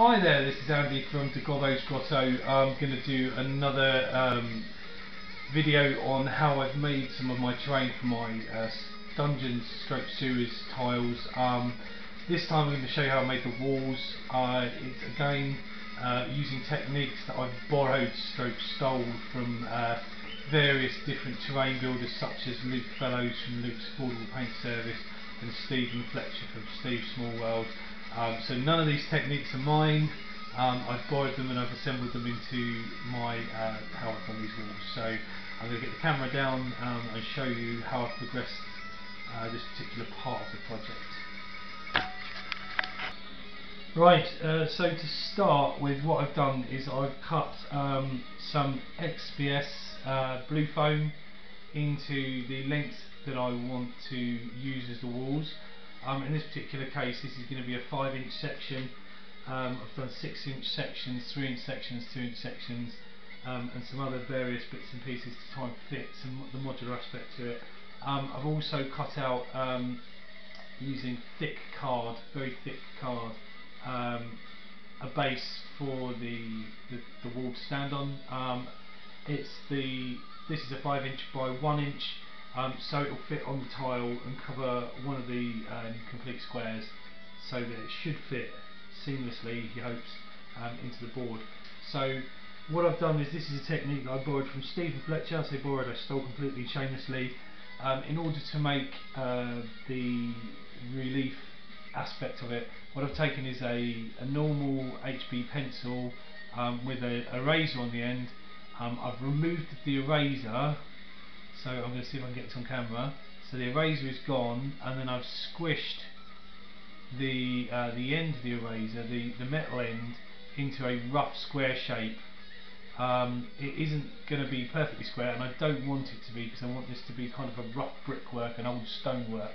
Hi there, this is Andy from De Gobbo's Grotto. I'm going to do another video on how I've made some of my terrain for my dungeons stroke series tiles. This time I'm going to show you how I made the walls. It's again using techniques that I've borrowed stroke stole from various different terrain builders such as Luke Fellows from Luke's Affordable Paint Service and Stephen Fletcher from Steve's Small World. So none of these techniques are mine. I've borrowed them and I've assembled them into my how I've done these walls. So I'm going to get the camera down and show you how I've progressed this particular part of the project. Right, so to start with, what I've done is I've cut some XPS blue foam into the length that I want to use as the walls. In this particular case, this is going to be a 5-inch section. I've done 6-inch sections, 3-inch sections, 2-inch sections, and some other various bits and pieces to try and fit the modular aspect to it. I've also cut out, using thick card, very thick card, a base for the wall to stand on. This is a 5-inch by 1-inch. So it will fit on the tile and cover one of the complete squares, so that it should fit seamlessly, he hopes, into the board. So what I've done is, this is a technique that I borrowed from Stephen Fletcher. I say borrowed, I stole completely shamelessly. In order to make the relief aspect of it, what I've taken is a normal HB pencil with a eraser on the end. I've removed the eraser. So I'm going to see if I can get this on camera. So the eraser is gone, and then I've squished the end of the eraser, the metal end, into a rough square shape. It isn't going to be perfectly square, and I don't want it to be, because I want this to be kind of a rough brickwork, an old stonework.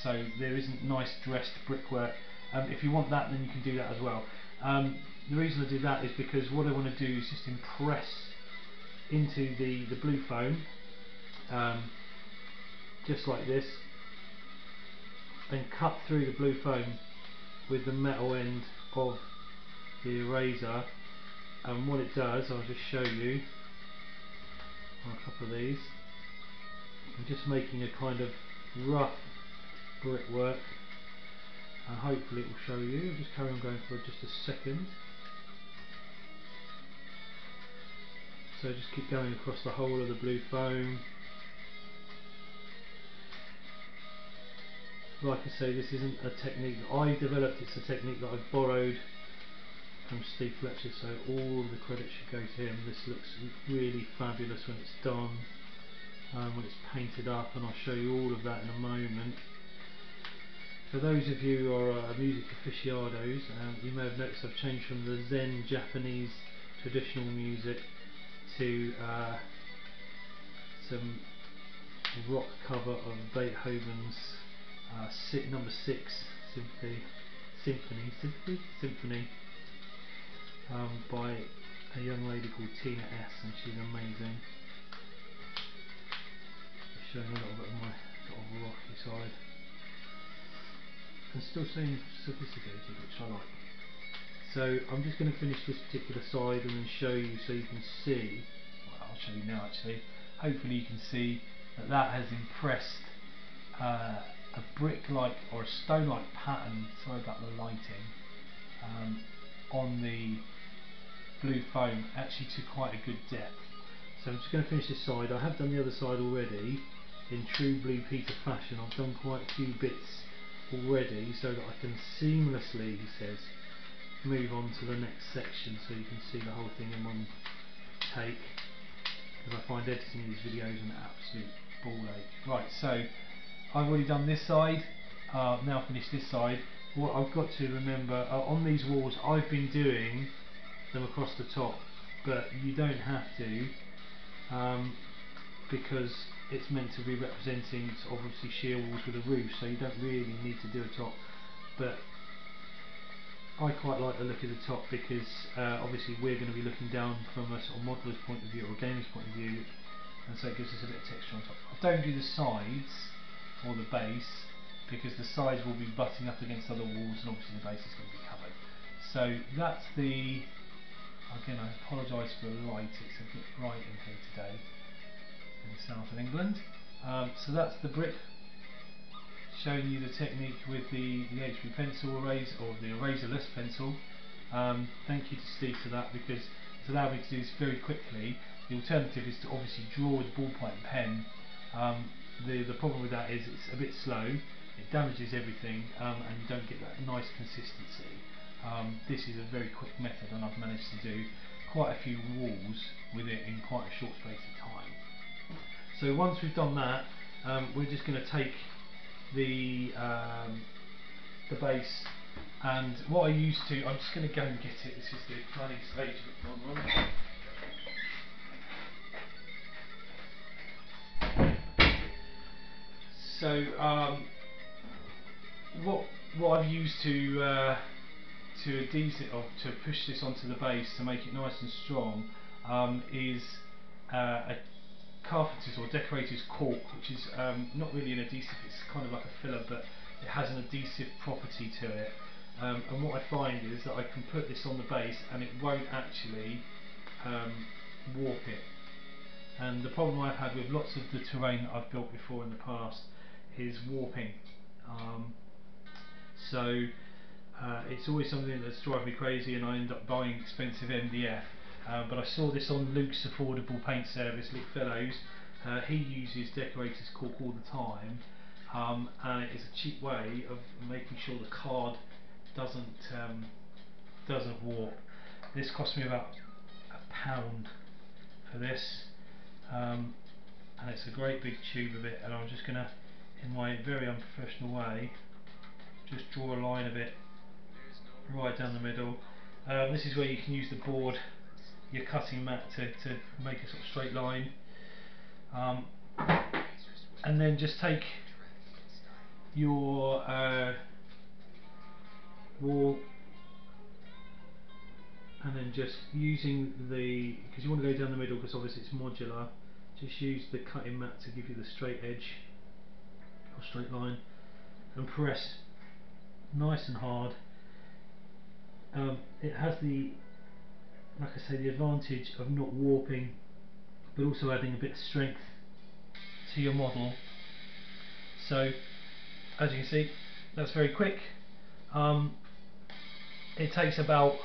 So there isn't nice dressed brickwork. If you want that, then you can do that as well. The reason I do that is because what I want to do is just impress into the blue foam. Just like this, and cut through the blue foam with the metal end of the eraser. And what it does, I'll just show you on a couple of these. I'm just making a kind of rough brickwork, and hopefully it will show you. I'll just carry on going for just a second. So just keep going across the whole of the blue foam. Like I say, this isn't a technique that I developed, it's a technique that I've borrowed from Steve Fletcher, so all the credit should go to him. This looks really fabulous when it's done, when it's painted up, and I'll show you all of that in a moment. For those of you who are music aficionados, you may have noticed I've changed from the Zen Japanese traditional music to some rock cover of Beethoven's number 6 symphony by a young lady called Tina S, and she's amazing. Just showing a little bit of my sort of rocky side, and still seem sophisticated, which I like. So I'm just going to finish this particular side and then show you, so you can see. Well, I'll show you now actually. Hopefully you can see that has impressed a brick-like or a stone-like pattern, sorry about the lighting, on the blue foam, actually to quite a good depth. So I'm just going to finish this side. I have done the other side already in true Blue Peter fashion. I've done quite a few bits already so that I can seamlessly, he says, move on to the next section, so you can see the whole thing in one take, because I find editing these videos an absolute ball ache. Right, so I've already done this side, now finished this side. What I've got to remember, on these walls I've been doing them across the top, but you don't have to, because it's meant to be representing obviously sheer walls with a roof, so you don't really need to do a top. But I quite like the look of the top, because obviously we're going to be looking down from a sort of modeler's point of view or a gamer's point of view, and so it gives us a bit of texture on top. I don't do the sides or the base, because the sides will be butting up against other walls and obviously the base is going to be covered. So that's the, again I apologise for the light, it's a bit bright in here today in the south of England. So that's the brick, showing you the technique with the HB pencil erase, or the eraserless pencil. Thank you to Steve for that, because it's allowed me to do this very quickly. The alternative is to obviously draw with a ballpoint pen. The problem with that is it's a bit slow, it damages everything, and you don't get that nice consistency. This is a very quick method, and I've managed to do quite a few walls with it in quite a short space of time. So once we've done that, we're just going to take the base, and what I used to, I'm just going to go and get it, this is the planning stage of it. One moment. So what I've used to adhese it, or to push this onto the base to make it nice and strong, is a carpenter's or decorator's cork, which is not really an adhesive, it's kind of like a filler, but it has an adhesive property to it. And what I find is that I can put this on the base and it won't actually warp it. And the problem I've had with lots of the terrain that I've built before in the past is warping. So it's always something that's driving me crazy, and I end up buying expensive MDF. But I saw this on Luke's affordable paint service, Luke Fellows. He uses decorator's cork all the time, and it is a cheap way of making sure the card doesn't warp. This cost me about £1 for this, and it's a great big tube of it, and I'm just going to, in my very unprofessional way, just draw a line of it right down the middle. This is where you can use the board, your cutting mat, to make a sort of straight line, and then just take your wall, and then just using the, because you want to go down the middle because obviously it's modular, just use the cutting mat to give you the straight edge or straight line, and press nice and hard. It has the, like I say, the advantage of not warping, but also adding a bit of strength to your model. So as you can see, that's very quick. It takes about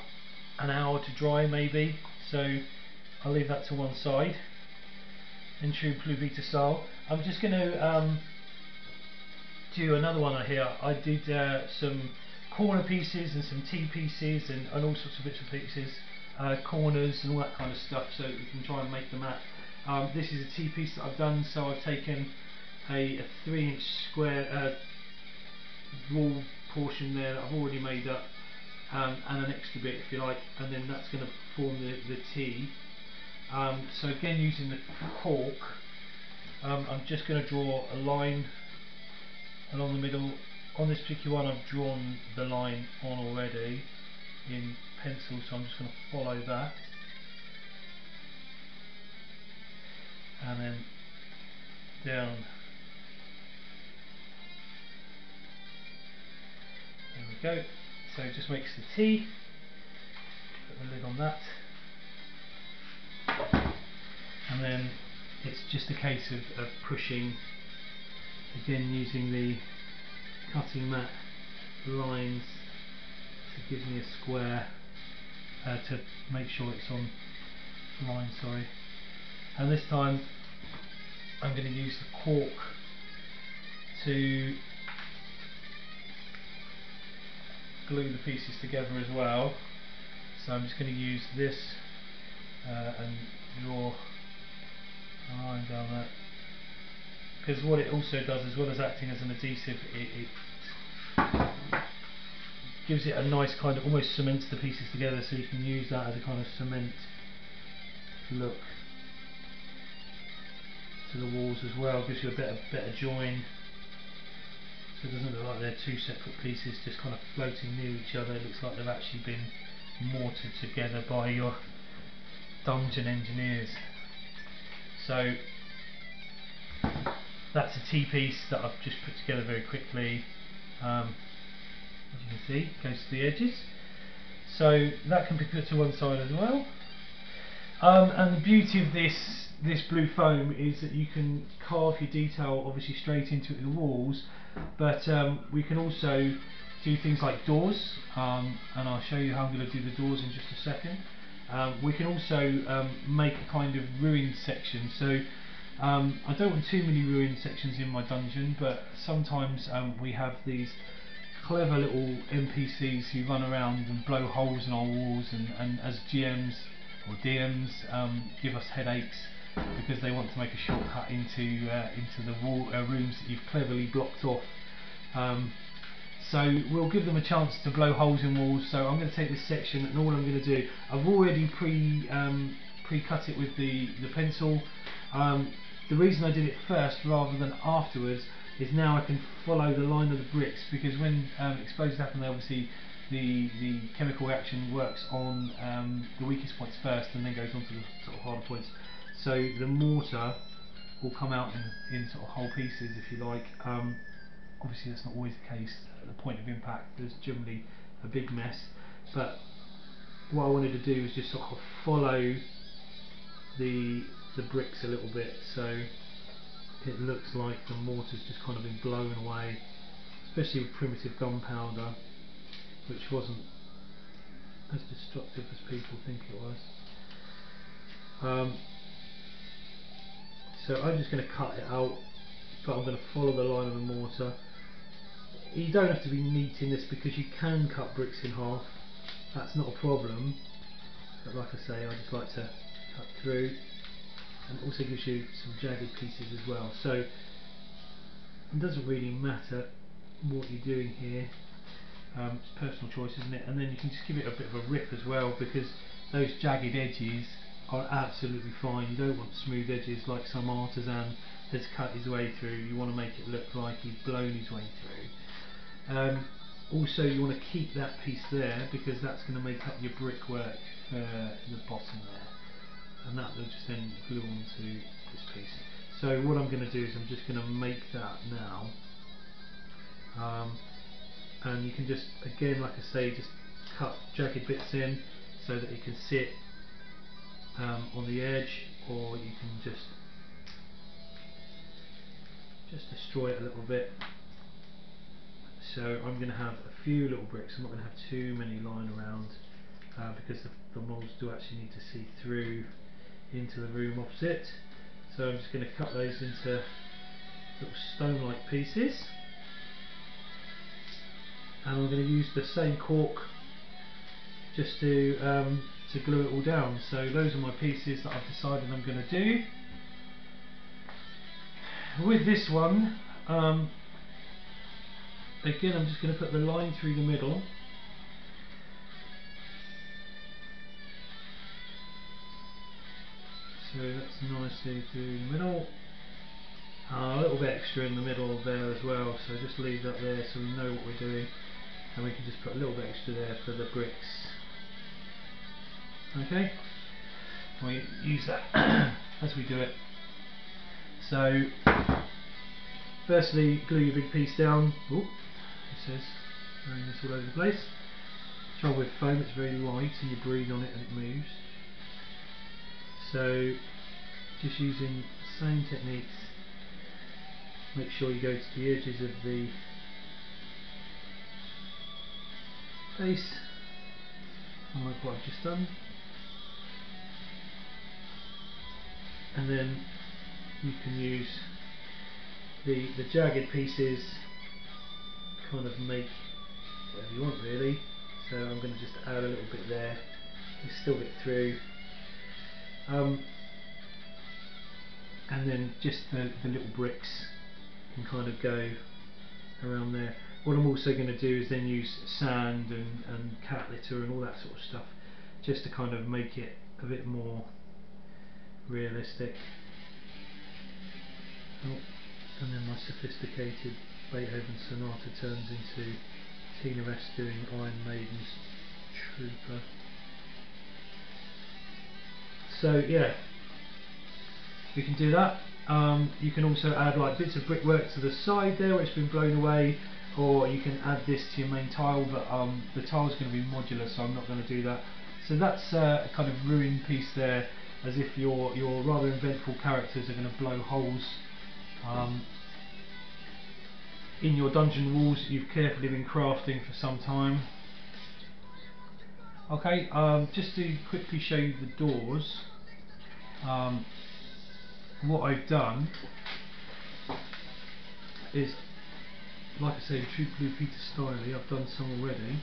an hour to dry maybe, so I'll leave that to one side in true Blue Beta style. I'm just going to do another one here. I did some corner pieces and some T pieces and all sorts of bits and pieces, corners and all that kind of stuff, so that we can try and make the mat. This is a T piece that I've done, so I've taken a 3-inch square wall portion there that I've already made up, and an extra bit if you like, and then that's going to form the T. So again, using the cork, I'm just going to draw a line along the middle. On this particular one I've drawn the line on already in pencil, so I'm just going to follow that, and then down. There we go. So it just makes the T. Put the lid on that, and then it's just a case of pushing, again using the cutting mat lines to give me a square, to make sure it's on line, sorry. And this time I'm going to use the cork to glue the pieces together as well. So I'm just going to use this and draw a line down that, because what it also does, as well as acting as an adhesive, it gives it a nice kind of, almost cements the pieces together, so you can use that as a kind of cement look to the walls as well. Gives you a better join, so it doesn't look like they're two separate pieces just kind of floating near each other. It looks like they've actually been mortared together by your dungeon engineers. So that's a T piece that I've just put together very quickly. As you can see, it goes to the edges. So that can be put to one side as well. And the beauty of this blue foam is that you can carve your detail obviously straight into the walls, but we can also do things like doors, and I'll show you how I'm going to do the doors in just a second. We can also make a kind of ruined section, so I don't want too many ruined sections in my dungeon, but sometimes we have these clever little NPCs who run around and blow holes in our walls, and as GMs or DMs give us headaches because they want to make a shortcut into the rooms that you've cleverly blocked off. So we'll give them a chance to blow holes in walls. So I'm going to take this section, and all I'm going to do, I've already pre-cut it with the pencil. The reason I did it first rather than afterwards is now I can follow the line of the bricks, because when explosives happen, obviously the chemical reaction works on the weakest points first and then goes on to the sort of harder points. So the mortar will come out in sort of whole pieces, if you like. Obviously that's not always the case. At the point of impact there's generally a big mess, but what I wanted to do was just sort of follow the bricks a little bit, so it looks like the mortar's just kind of been blown away, especially with primitive gunpowder, which wasn't as destructive as people think it was. So I'm just going to cut it out, but I'm going to follow the line of the mortar. You don't have to be neat in this because you can cut bricks in half, that's not a problem, but like I say, I just like to cut through, and it also gives you some jagged pieces as well, so it doesn't really matter what you're doing here. It's personal choice, isn't it? And then you can just give it a bit of a rip as well, because those jagged edges are absolutely fine. You don't want smooth edges like some artisan has cut his way through. You want to make it look like he's blown his way through. Also you want to keep that piece there, because that's going to make up your brickwork for the bottom there, and that will just then glue onto this piece. So what I'm going to do is I'm just going to make that now. And you can just, again, like I say, just cut jagged bits in so that it can sit on the edge, or you can just destroy it a little bit. So I'm going to have a few little bricks. I'm not going to have too many lying around because the models do actually need to see through into the room opposite. So I'm just going to cut those into little stone-like pieces. And I'm going to use the same cork just to glue it all down. So those are my pieces that I've decided I'm going to do. With this one, again I'm just going to put the line through the middle. So that's nicely through the middle. A little bit extra in the middle there as well, so just leave that there so we know what we're doing. And we can just put a little bit extra there for the bricks. Okay, we use that as we do it. So firstly, glue your big piece down. Oh, it says throwing this all over the place. Trouble with foam, it's very light and you breathe on it and it moves. So just using the same techniques, make sure you go to the edges of the base, unlike what I've just done, and then you can use the jagged pieces, kind of make whatever you want really. So I'm going to just add a little bit there, you still get through, and then just the little bricks can kind of go around there. What I'm also going to do is then use sand and cat litter and all that sort of stuff, just to kind of make it a bit more realistic. Oh, and then my sophisticated Beethoven Sonata turns into Tina S doing Iron Maiden's Trooper. So yeah, we can do that. You can also add like bits of brickwork to the side there where it's been blown away, or you can add this to your main tile, but the tile is going to be modular, so I'm not going to do that. So that's a kind of ruined piece there, as if your rather eventful characters are going to blow holes in your dungeon walls that you've carefully been crafting for some time. Okay, just to quickly show you the doors, what I've done is, like I say, in true Blue Peter style, I've done some already.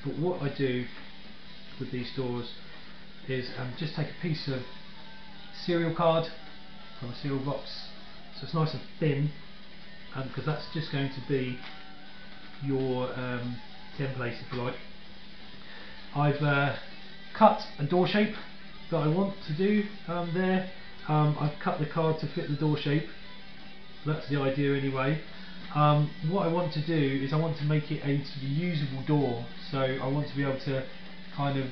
But what I do with these doors is just take a piece of cereal card from a cereal box, so it's nice and thin, because that's just going to be your template, if you like. I've cut a door shape that I want to do there. I've cut the card to fit the door shape. That's the idea anyway. What I want to do is I want to make it a usable door, so I want to be able to kind of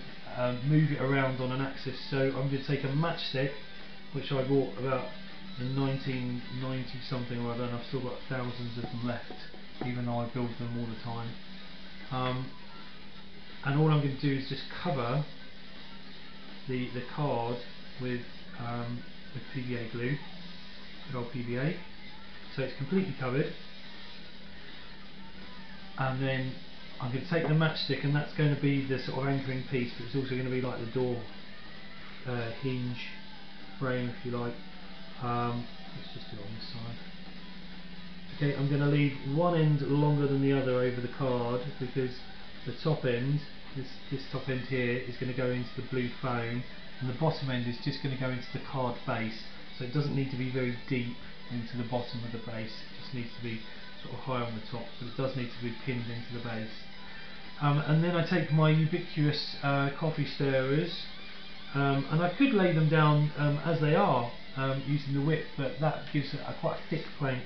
move it around on an axis. So I'm going to take a matchstick, which I bought about in 1990 something or other, and I've still got thousands of them left, even though I build them all the time. And all I'm going to do is just cover the card with PVA glue, good old PVA, so it's completely covered. And then I'm going to take the matchstick, and that's going to be the sort of anchoring piece, but it's also going to be like the door hinge frame, if you like. Let's just do it on this side. Okay, I'm going to leave one end longer than the other over the card, because the top end, this top end here, is going to go into the blue foam, and the bottom end is just going to go into the card base, so it doesn't need to be very deep into the bottom of the base, it just needs to be sort of high on the top, but it does need to be pinned into the base. And then I take my ubiquitous coffee stirrers, and I could lay them down as they are, using the whip, but that gives it a quite thick plank,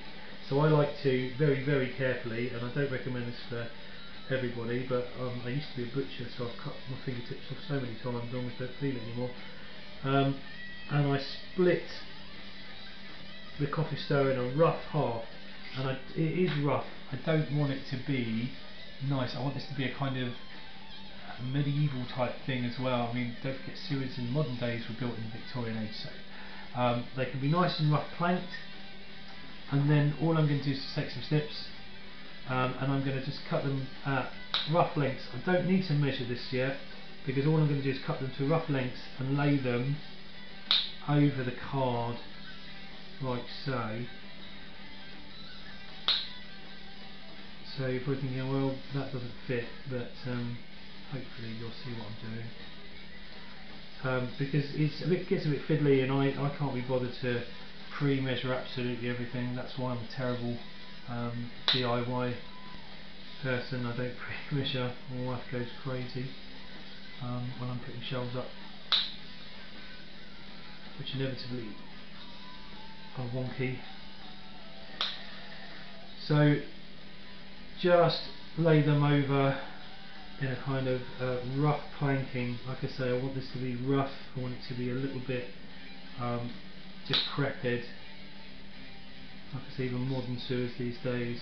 so I like to very carefully, and I don't recommend this for everybody, but I used to be a butcher, so I've cut my fingertips off so many times I almost don't feel it anymore. And I split the coffee stirrer in a rough half, and it is rough. I don't want it to be nice. I want this to be a kind of medieval type thing as well. I mean, don't forget sewers in modern days were built in the Victorian age, so they can be nice and rough planked. And then all I'm going to do is take some snips, and I'm going to just cut them at rough lengths. I don't need to measure this yet, because all I'm going to do is cut them to rough lengths and lay them over the card like so. So you're probably thinking, well, that doesn't fit, but hopefully you'll see what I'm doing. Because it gets a bit fiddly, and I can't be bothered to pre-measure absolutely everything. That's why I'm a terrible DIY person. I don't pre-measure. My wife goes crazy when I'm putting shelves up, which inevitably are wonky. So just lay them over in a kind of rough planking. Like I say, I want this to be rough. I want it to be a little bit decrepit. Like I say, even modern sewers these days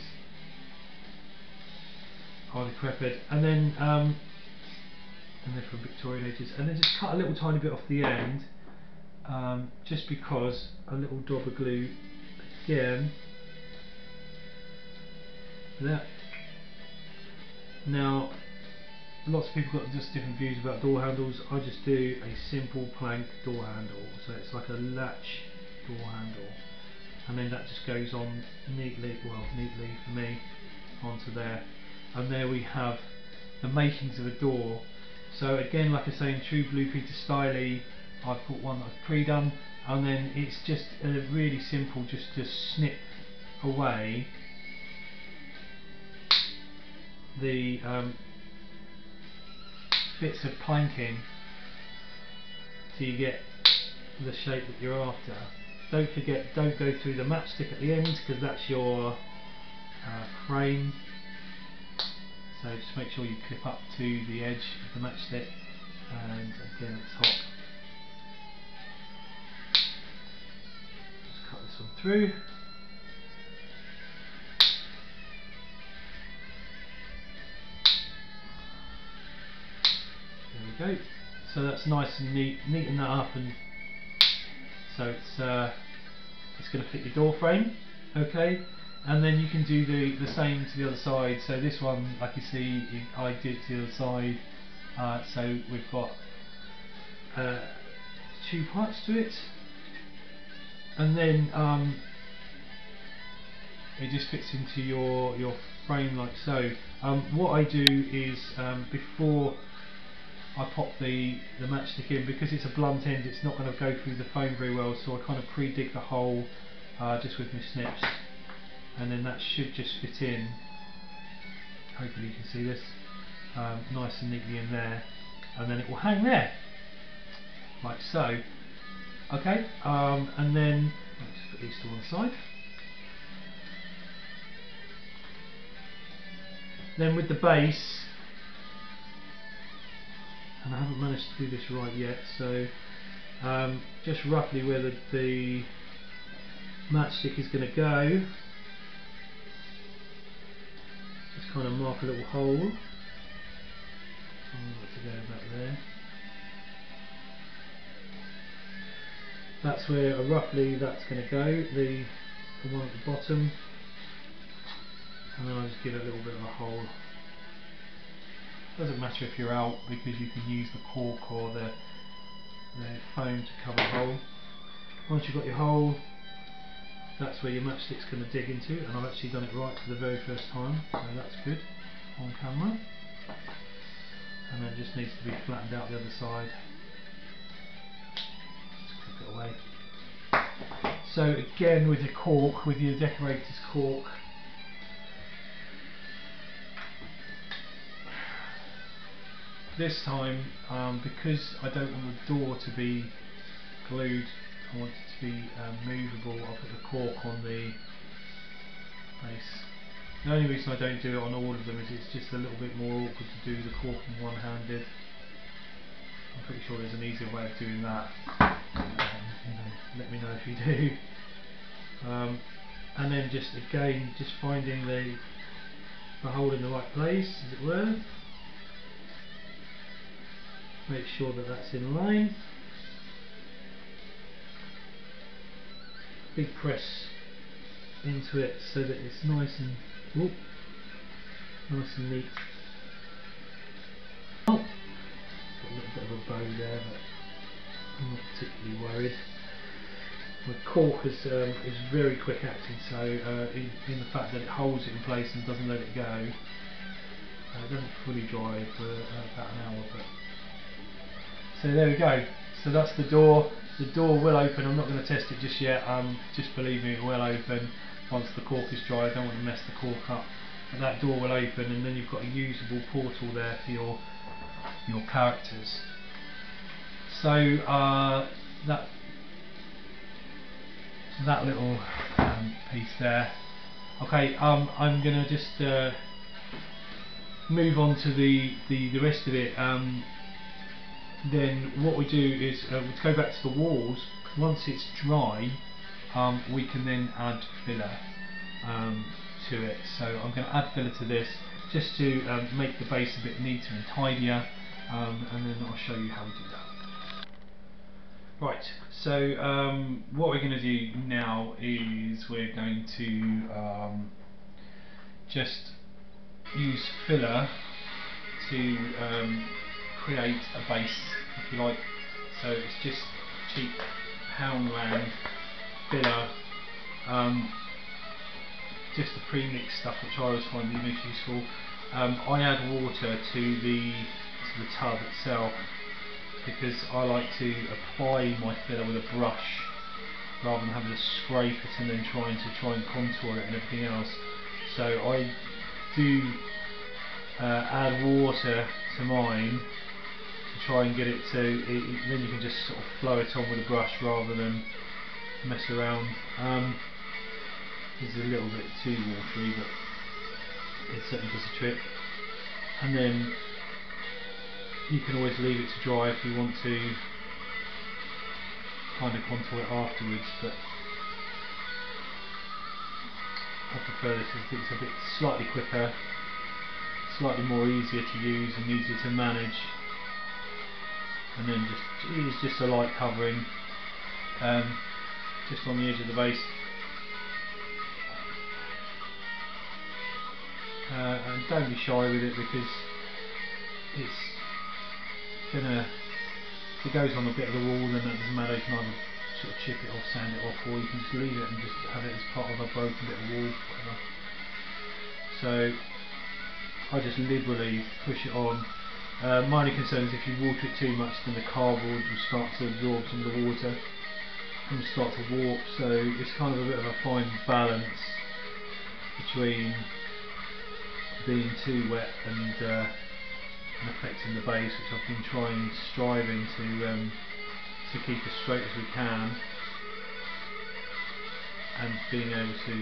are decrepit. And then they're from Victorian ages. And then just cut a little tiny bit off the end, just because a little dab of glue again. There. Now, lots of people got just different views about door handles. I just do a simple plank door handle, so it's like a latch door handle, and then that just goes on neatly, well, neatly for me, onto there, and there we have the makings of a door. So again, like I say, in true Blue Peter style, I've got one that I've pre-done, and then it's just really simple, just to snip away the bits of planking till you get the shape that you're after. Don't forget, don't go through the matchstick at the end, because that's your frame. So just make sure you clip up to the edge of the matchstick, and again at the top. Just cut this one through. There you go. So that's nice and neat. Neaten that up, and so it's going to fit your door frame. Okay, and then you can do the same to the other side. So this one, like you see, I did to the other side. So we've got 2 parts to it, and then it just fits into your frame like so. What I do is before I pop the matchstick in, because it's a blunt end, it's not going to go through the foam very well, so I kind of pre-dig the hole just with my snips, and then that should just fit in. Hopefully you can see this nice and neatly in there, and then it will hang there like so. Okay, and then let's just put these to one side. Then with the base, and I haven't managed to do this right yet, so just roughly where the matchstick is going to go, just kind of mark a little hole. To go back there. That's where roughly that's going to go, the one at the bottom, and then I just give it a little bit of a hole. Doesn't matter if you're out, because you can use the cork or the foam to cover the hole. Once you've got your hole, that's where your matchstick's going to dig into, and I've actually done it right for the very first time, so that's good on camera. And then it just needs to be flattened out the other side. Just clip it away. So again, with your cork, with your decorator's cork, this time, because I don't want the door to be glued, I want it to be movable, I'll put the cork on the base. The only reason I don't do it on all of them is it's just a little bit more awkward to do the corking one-handed. I'm pretty sure there's an easier way of doing that. Let me know if you do. And then just again, just finding the hole in the right place, as it were. Make sure that that's in line. Big press into it so that it's nice and neat. Oh, got a little bit of a bow there, but I'm not particularly worried. My cork is very quick acting, so in the fact that it holds it in place and doesn't let it go. It doesn't fully dry for about an hour, but so there we go. So that's the door. The door will open. I'm not going to test it just yet. Just believe me, it will open once the cork is dry. I don't want to mess the cork up. And that door will open, and then you've got a usable portal there for your characters. So that little piece there. Okay, I'm going to just move on to the rest of it. Then what we do is to go back to the walls. Once it's dry, we can then add filler to it. So I'm going to add filler to this just to make the base a bit neater and tidier, and then I'll show you how we do that. Right, so what we're going to do now is we're going to just use filler to create a base, if you like. So it's just cheap pound-land filler, just the pre-mixed stuff, which I always find the most useful. I add water to the tub itself, because I like to apply my filler with a brush rather than having to scrape it and then try and contour it and everything else. So I do add water to mine to try and get it so then you can just sort of flow it on with a brush rather than mess around. This is a little bit too watery, but it certainly does the trick. And then you can always leave it to dry if you want to kind of contour it afterwards, but I prefer this. I think it's a bit slightly quicker, slightly more easier to use and easier to manage. and then it is just a light covering just on the edge of the base. And don't be shy with it, because if it goes on a bit of the wall, then that doesn't matter. You can either sort of chip it off, sand it off, or you can just leave it and just have it as part of a broken bit of wall, whatever. So I just liberally push it on. My only concern is if you water it too much, then the cardboard will start to absorb some of the water and start to warp. So it's kind of a bit of a fine balance between being too wet and affecting the base, which I've been striving to keep as straight as we can, and being able to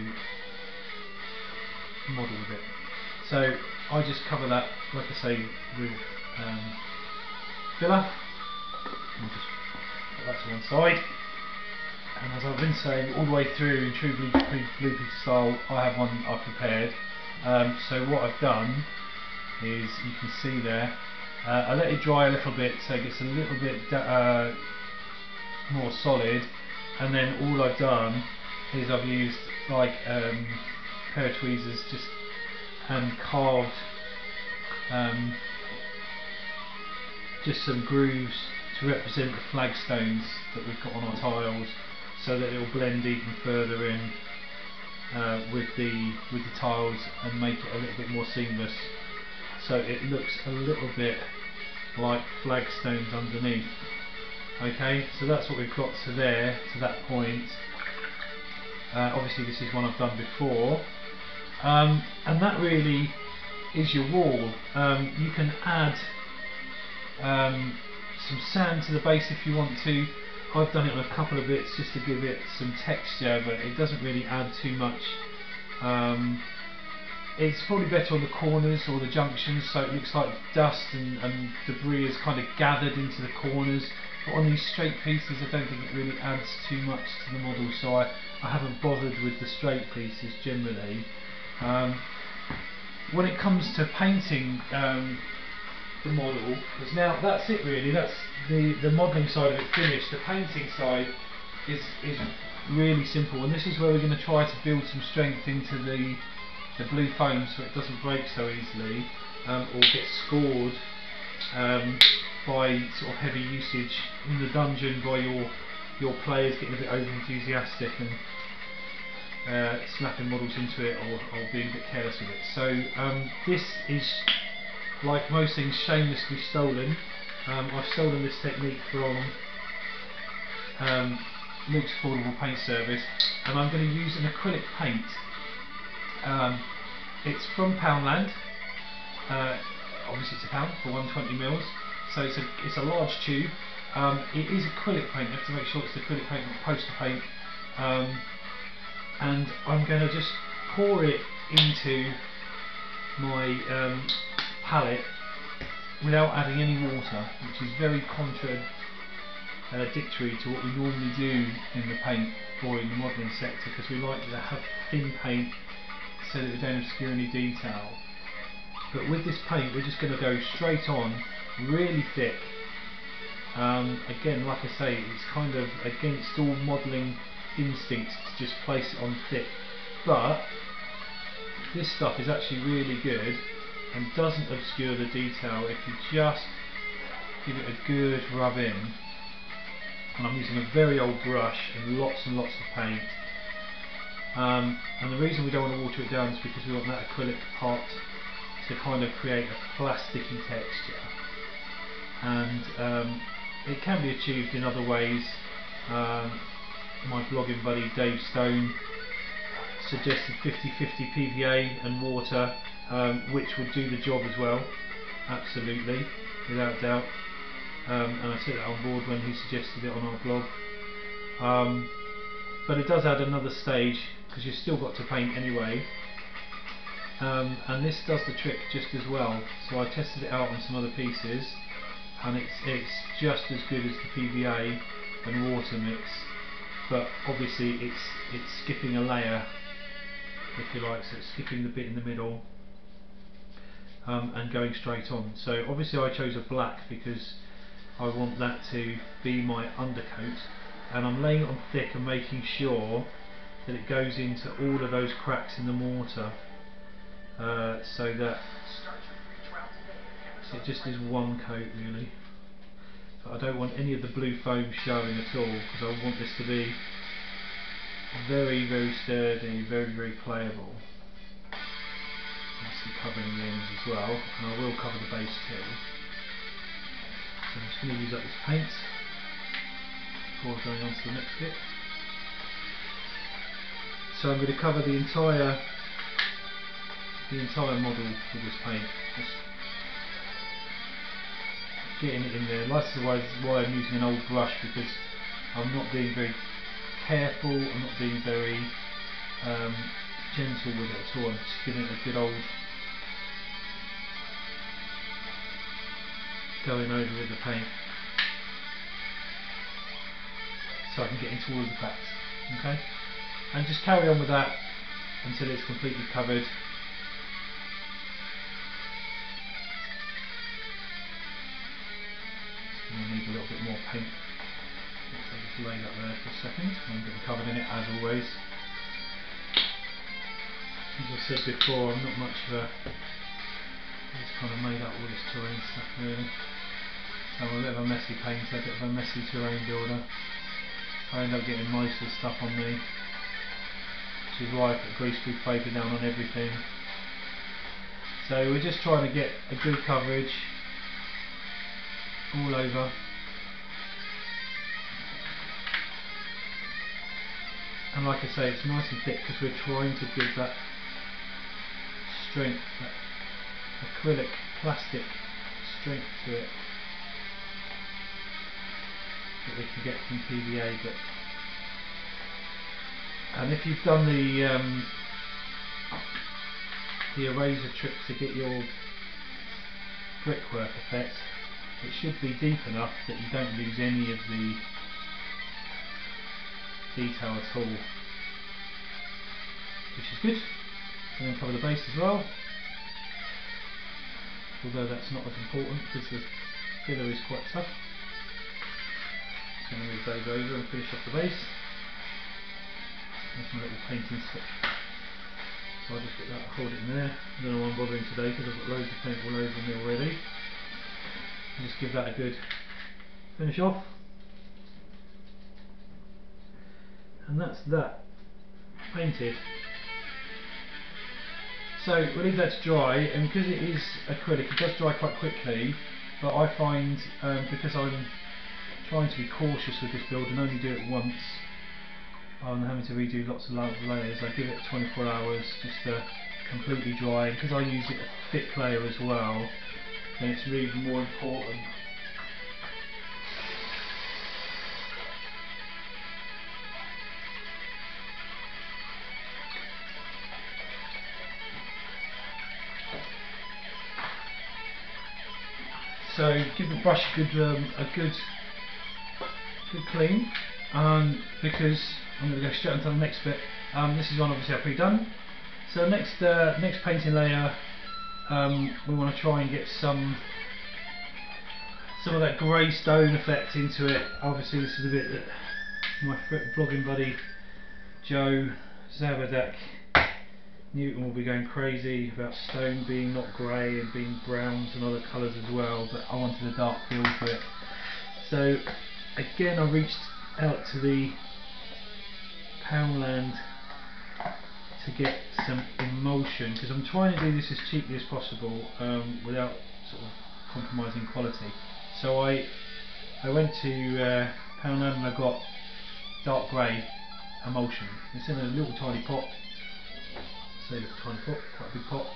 model with it. So I just cover that, like I say, with filler. I'll just put that to one side. And as I've been saying all the way through, in true Blue Peter style, I have one I've prepared. So what I've done is, you can see there, I let it dry a little bit so it gets a little bit more solid, and then all I've done is I've used like a pair of tweezers just and carved just some grooves to represent the flagstones that we've got on our tiles, so that it will blend even further in with the tiles and make it a little bit more seamless, so it looks a little bit like flagstones underneath. Okay, so that's what we've got to there, to that point. Obviously this is one I've done before, and that really is your wall. You can add some sand to the base if you want to. I've done it on a couple of bits just to give it some texture, but it doesn't really add too much. It's probably better on the corners or the junctions, so it looks like dust and debris is kind of gathered into the corners. But on these straight pieces, I don't think it really adds too much to the model, so I haven't bothered with the straight pieces generally. When it comes to painting the model, because now that's it really, that's the modelling side of it finished. The painting side is really simple, and this is where we're going to try to build some strength into the blue foam, so it doesn't break so easily or get scored by sort of heavy usage in the dungeon by your players getting a bit over enthusiastic and snapping models into it, or being a bit careless with it. So this is, like most things, shamelessly stolen. I've stolen this technique from Luke's Affordable Paint Service, and I'm going to use an acrylic paint. It's from Poundland. Obviously it's £1 for 120ml, so it's a large tube. It is acrylic paint. You have to make sure it's acrylic paint, not poster paint. And I'm going to just pour it into my palette without adding any water, which is very contradictory to what we normally do in the paint or in the modelling sector, because we like to have thin paint so that we don't obscure any detail. But with this paint, we're just going to go straight on, really thick. Again, like I say, it's kind of against all modelling instincts to just place it on thick, but this stuff is actually really good and doesn't obscure the detail if you just give it a good rub in. And I'm using a very old brush and lots of paint. And the reason we don't want to water it down is because we want that acrylic part to kind of create a plasticky texture. And it can be achieved in other ways. My blogging buddy Dave Stone suggested 50-50 PVA and water, which would do the job as well, absolutely, without doubt. And I took that on board when he suggested it on our blog. But it does add another stage, because you've still got to paint anyway. And this does the trick just as well. So I tested it out on some other pieces, and it's just as good as the PVA and water mix, but obviously it's skipping a layer, if you like, so it's skipping the bit in the middle and going straight on. So obviously I chose a black because I want that to be my undercoat, and I'm laying it on thick and making sure that it goes into all of those cracks in the mortar, so that it just is one coat really. But I don't want any of the blue foam showing at all, because I want this to be very, very sturdy, very, very playable. Obviously covering the ends as well, and I will cover the base too. So I'm just going to use up this paint before going on to the next bit. So I'm going to cover the entire model with this paint, just getting it in there. That's why I'm using an old brush, because I'm not being very careful, I'm not being very gentle with it at all. I'm just giving it a good old going over with the paint, so I can get into all of the cracks. Okay, and just carry on with that until it's completely covered. I need a little bit more paint, so I'll just lay that there for a second. I'm getting covered in it as always. As I said before, I'm not much of a, I just kind of made up all this terrain stuff really. So I'm a bit of a messy painter, a bit of a messy terrain builder. I end up getting most of the stuff on me, which is why I put greaseproof paper down on everything. So we're just trying to get a good coverage all over. And like I say, it's nice and thick because we're trying to give that strength, that acrylic plastic strength to it that we can get from PVA. And if you've done the eraser trick to get your brickwork effect, it should be deep enough that you don't lose any of the detail at all, which is good. And then cover the base as well, although that's not as important because the filler is quite tough. Just going to move those over and finish off the base. There's my little painting stick, so I'll just get that, hold it in there. I don't know why I'm bothering today because I've got loads of paint all over me already. And just give that a good finish off, and that's that painted. So we'll leave that to dry, and because it is acrylic it does dry quite quickly, but I find because I'm trying to be cautious with this build and only do it once, rather than having to redo lots of layers, I give it 24 hours just to completely dry, and because I use it a thick layer as well, then it's really more important. So give the brush a good clean, because I'm going to go straight onto the next bit. This is one obviously I've pre-done. So next painting layer, we want to try and get some of that grey stone effect into it. Obviously this is a bit that my vlogging buddy Joe Zabadak Newton will be going crazy about stone being not grey and being browns and other colours as well, but I wanted a dark feel to it. So again, I reached out to the Poundland to get some emulsion, because I'm trying to do this as cheaply as possible without sort of compromising quality. So I went to Poundland and I got dark grey emulsion. It's in a little tiny pot. Say little tiny pot, quite a big pot,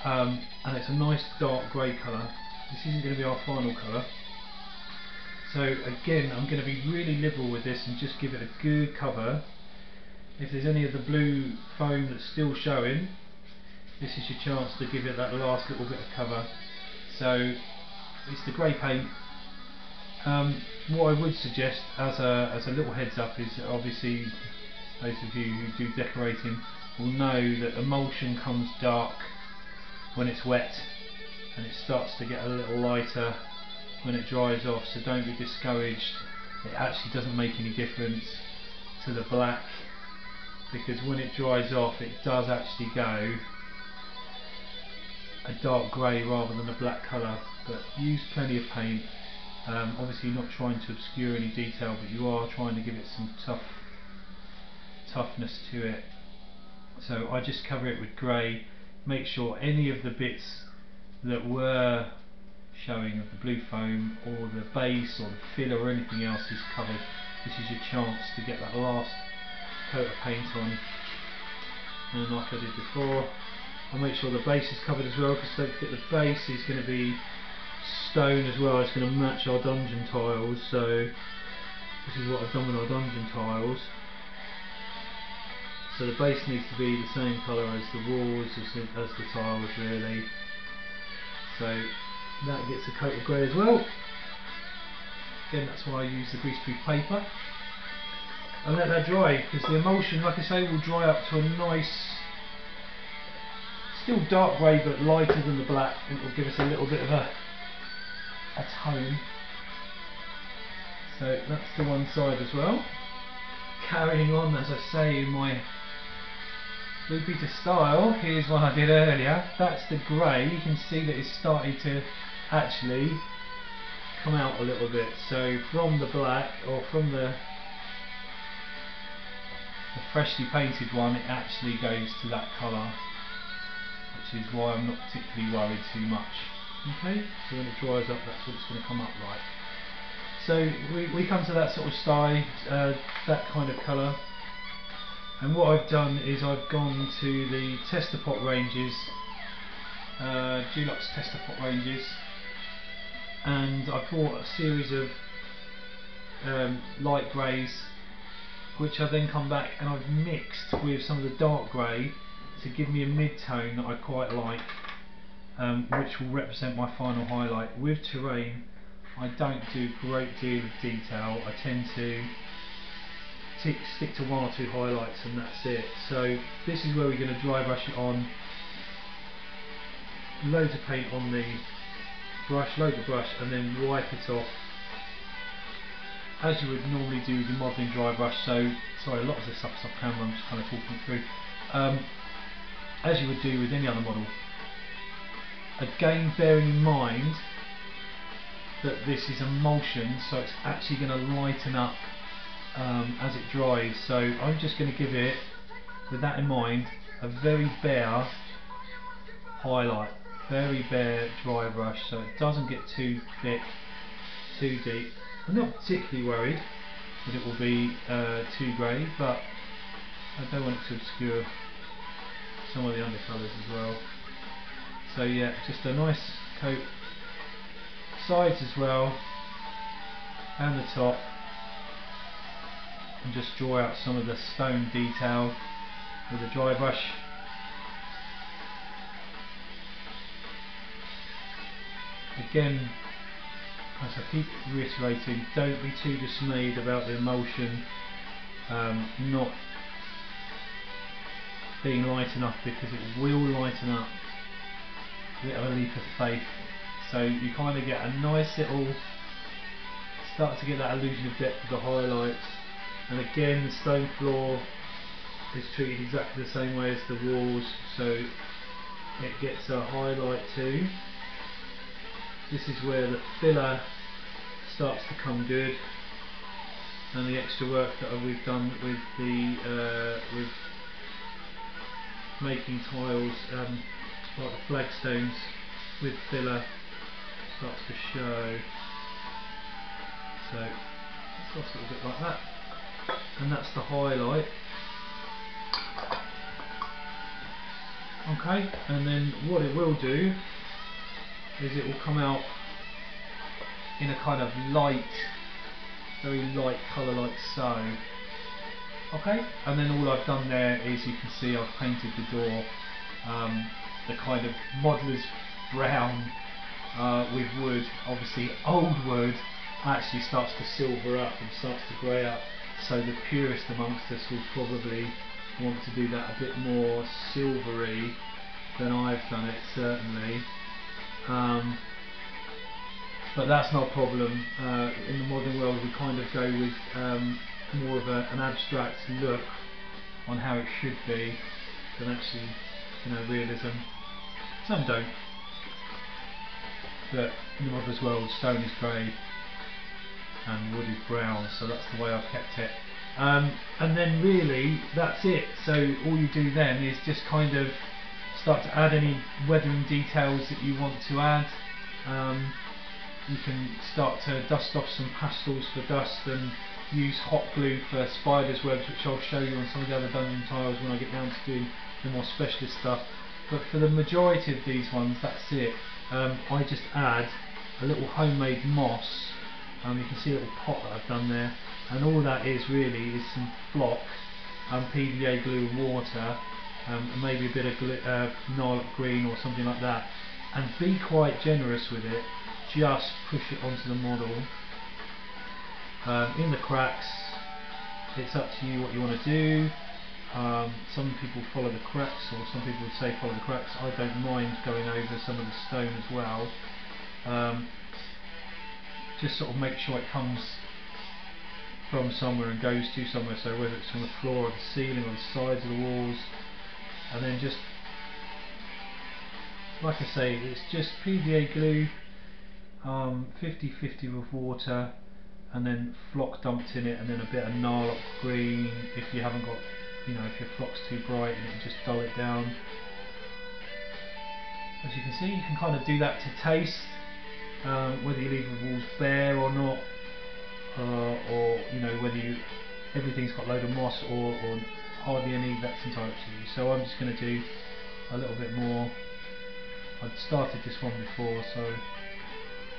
and it's a nice dark grey colour. This isn't going to be our final colour, so again I'm going to be really liberal with this and just give it a good cover. If there's any of the blue foam that's still showing, this is your chance to give it that last little bit of cover. So it's the grey paint. What I would suggest as a little heads up is that obviously those of you who do decorating will know that emulsion comes dark when it's wet, and it starts to get a little lighter when it dries off, so don't be discouraged. It actually doesn't make any difference to the black, because when it dries off it does actually go a dark grey rather than a black colour. But use plenty of paint. Obviously you're not trying to obscure any detail, but you are trying to give it some toughness to it. So I just cover it with grey, make sure any of the bits that were showing of the blue foam or the base or the filler or anything else is covered. This is your chance to get that last coat of paint on. And like I did before, I'll make sure the base is covered as well, because don't forget the base is going to be stone as well. It's going to match our dungeon tiles, so this is what I've done with our dungeon tiles. So the base needs to be the same colour as the walls, as the tiles really. So that gets a coat of grey as well. Again, that's why I use the greaseproof paper. And let that dry, because the emulsion, like I say, will dry up to a nice, still dark grey but lighter than the black. It will give us a little bit of a tone. So that's the one side as well. Carrying on, as I say, in my Blue Peter style, here's one I did earlier. That's the grey. You can see that it's starting to actually come out a little bit. So from the black, or from the freshly painted one, it actually goes to that colour, which is why I'm not particularly worried too much. Okay, so when it dries up, that's what it's going to come up like. So we come to that sort of style, that kind of colour. And what I've done is I've gone to the tester pot ranges, Dulux tester pot ranges, and I bought a series of light greys, which I then come back and I've mixed with some of the dark grey to give me a mid-tone that I quite like, which will represent my final highlight. With terrain, I don't do a great deal of detail. I tend to stick to one or two highlights and that's it. So this is where we're going to dry brush it on. Loads of paint on the brush, load the brush, and then wipe it off as you would normally do with your modelling dry brush. So sorry, a lot of this stuff's off camera, I'm just kind of talking through. As you would do with any other model. Again, bearing in mind that this is emulsion, so it's actually going to lighten up as it dries. So I'm just going to give it, with that in mind, a very bare highlight, very bare dry brush, so it doesn't get too thick, too deep. I'm not particularly worried that it will be too grey, but I don't want it to obscure some of the undercolours as well. So yeah, just a nice coat, sides as well, and the top, and just draw out some of the stone detail with a dry brush. Again, as I keep reiterating, don't be too dismayed about the emulsion not being light enough, because it will lighten up. A bit of a leap of faith. So you kind of get a nice little, start to get that illusion of depth with the highlights. And again, the stone floor is treated exactly the same way as the walls, so it gets a highlight too. This is where the filler starts to come good, and the extra work that we've done with the with making tiles like the flagstones with filler starts to show. So it starts a little bit like that, and that's the highlight. Okay, and then what it will do is it will come out in a kind of light, very light colour like so. Okay, and then all I've done there is, you can see I've painted the door the kind of modeller's brown with wood. Obviously old wood actually starts to silver up and starts to grey up, so the purist amongst us will probably want to do that a bit more silvery than I've done it, certainly. but that's not a problem. In the modern world we kind of go with more of an abstract look on how it should be than actually, realism. Some don't, but in the modern world stone is grey and wood is brown, so that's the way I've kept it. And then really that's it. So all you do then is just kind of start to add any weathering details that you want to add. You can start to dust off some pastels for dust and use hot glue for spiders' webs, which I'll show you on some of the other dungeon tiles when I get down to do the more specialist stuff. But for the majority of these ones, that's it. I just add a little homemade moss. You can see a little pot that I've done there, and all that is really is some flock, PVA glue and water, and maybe a bit of Nylon green or something like that, and be quite generous with it. Just push it onto the model in the cracks. It's up to you what you want to do. Some people follow the cracks, or some people would say follow the cracks. I don't mind going over some of the stone as well. Just sort of make sure it comes from somewhere and goes to somewhere, so whether it's from the floor or the ceiling or the sides of the walls, and then just, like I say, it's just PVA glue, 50-50 with water, and then flock dumped in it, and then a bit of Nylon green if you haven't got, if your flock's too bright, and you can just dull it down. As you can see, you can kind of do that to taste, whether you leave the walls bare or not, or whether everything's got a load of moss or hardly any. That's entirely up to you. So I'm just going to do a little bit more. I'd started this one before, so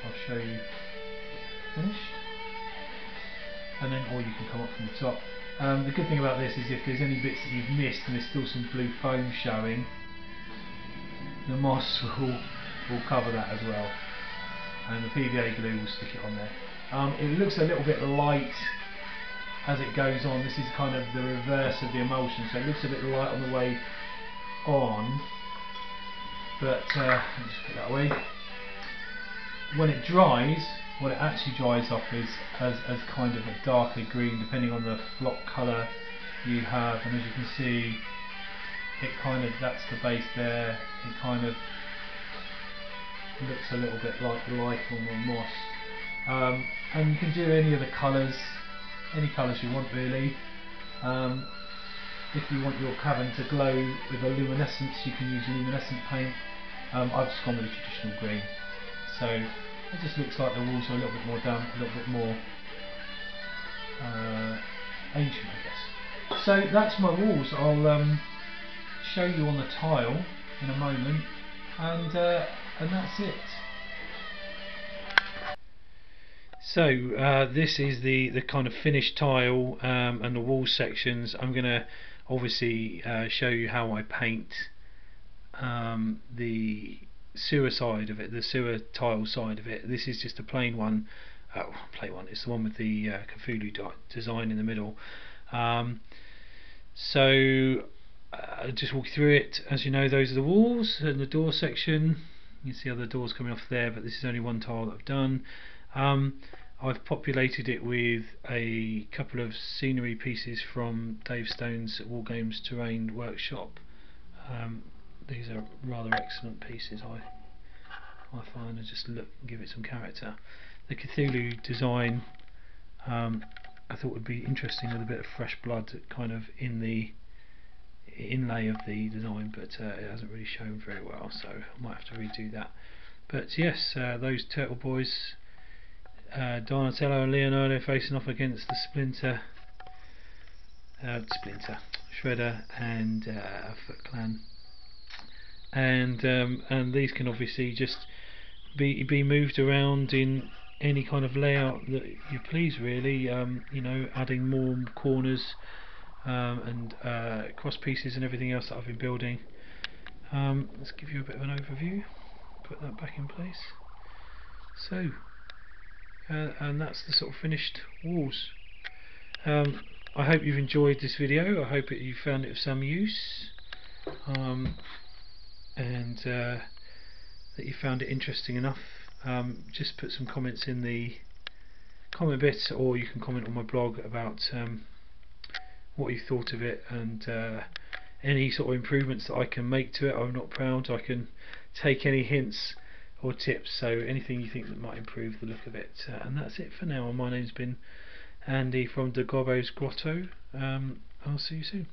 I'll show you finished, and then or you can come up from the top. The good thing about this is if there's any bits that you've missed and there's still some blue foam showing, the moss will cover that as well, and the PVA glue will stick it on there. It looks a little bit light as it goes on. This is kind of the reverse of the emulsion, so it looks a bit light on the way on, but let me just put that away. When it dries, what it actually dries off is as kind of a darker green, depending on the flock colour you have, and as you can see, it kind of, that's the base there, it kind of looks a little bit like lichen or moss. And you can do any of the colours, any colours you want really. If you want your cavern to glow with a luminescence, you can use luminescent paint. I've just gone with a traditional green, so it just looks like the walls are a little bit more damp, a little bit more ancient, I guess. So that's my walls. I'll show you on the tile in a moment, and that's it. So this is the kind of finished tile and the wall sections. I'm going to obviously show you how I paint the sewer side of it, the sewer tile side of it. This is just a plain one. It's the one with the Cthulhu design in the middle. So I'll just walk you through it. As you know, those are the walls and the door section. You can see other doors coming off there, but this is only one tile that I've done. I've populated it with a couple of scenery pieces from Dave Stone's War Games Terrain Workshop. These are rather excellent pieces, I find, and just give it some character. The Cthulhu design I thought would be interesting with a bit of fresh blood kind of in the inlay of the design, but it hasn't really shown very well, so I might have to redo that. But yes, those turtle boys, Donatello and Leonardo facing off against the Shredder and Foot Clan, and these can obviously just be moved around in any kind of layout that you please, really. Adding more corners and cross pieces and everything else that I've been building. Let's give you a bit of an overview, put that back in place. So and that's the sort of finished walls. I hope you've enjoyed this video. I hope you found it of some use, and that you found it interesting enough. just put some comments in the comment bit, or you can comment on my blog about what you thought of it, and any sort of improvements that I can make to it. I'm not proud, I can take any hints or tips, so anything you think that might improve the look of it. And that's it for now. My name's been Andy from the Gobbo's Grotto. I'll see you soon.